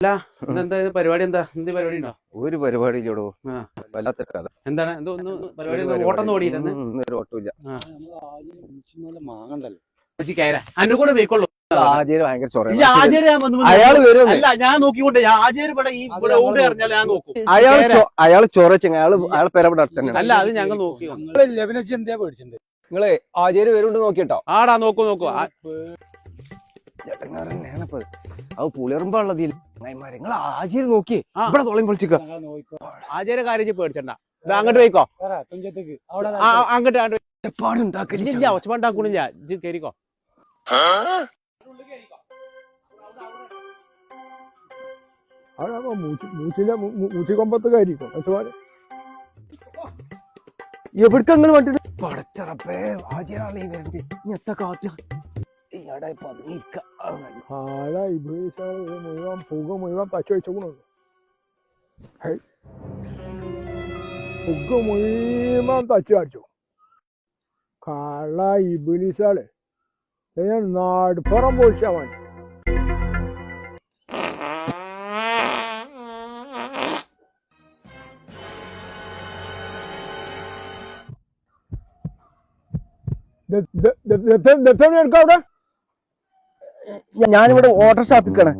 അല്ല ഇതെന്താ ഇത് പരിപാടി എന്താ എന്ത് പരിപാടി ഉണ്ടോ? ഒരു പരിപാടി ഇല്ലടോ. ആ വല്ലാത്ത കഥ. എന്താണ് എന്തോ പരിപാടി ഓട്ടം ഓടിയില്ലെന്ന് ഒരു ഓട്ടമില്ല. അന്റെ കൂടെ പോയിക്കൊള്ളു. ആചാര്യ ഭയങ്കര ചൊറ. അയാൾ വരും. അല്ല ഞാൻ നോക്കിക്കൊണ്ട് ആചാര്യ ഇവിടെ ഈ ഇവിടെ ഓടി അറിഞ്ഞാൽ ഞാൻ നോക്കും. അയാൾ ചൊറച്ചെങ്ങ അയാൾ പെരവിടെ തന്നെ. അല്ല അത് ഞങ്ങൾ നോക്കി. എന്താ പേടിച്ചിട്ടുണ്ട് നിങ്ങളെ ആചാര്യ വരുണ്ട് നോക്കിട്ടോ. ആടാ നോക്കൂ നോക്കൂ. അത് പുളിയറുമ്പുള്ളതിൽ നിങ്ങൾ ആചാര്യ നോക്കി ഇവിടെ തോളം പൊളിച്ചിക്ക. ആചാര്യ കാര്യം പേടിച്ചണ്ട. അങ്ങോട്ട് പോയിക്കോ. അങ്ങോട്ട് ഒച്ചപ്പാടുണ്ടാക്കില്ല. ഒച്ചപ്പാടുണ്ടാക്കണില്ല. ഇജ്ജ് കേറിക്കോ. മൂച്ചിക്കൊമ്പത്തുകാരിക്കും എവിടക്കങ്ങൾ വണ്ടിട്ട് പടച്ചറപ്പേ ആചാര്യ വരണ്ട് എത്ത കാറ്റ മുഴുവൻ പുക മുഴുവൻ പച്ച വെച്ചോണു. പുക മുഴുവൻ തച്ച് കാണിച്ചു. കാള ഇബിലിസാള് നാടുപ്പുറം പൊളിച്ചാ വേണ്ടി. ഞാനിവിടെ ഓട്ടോറിക്ഷ നിൽക്കണേ.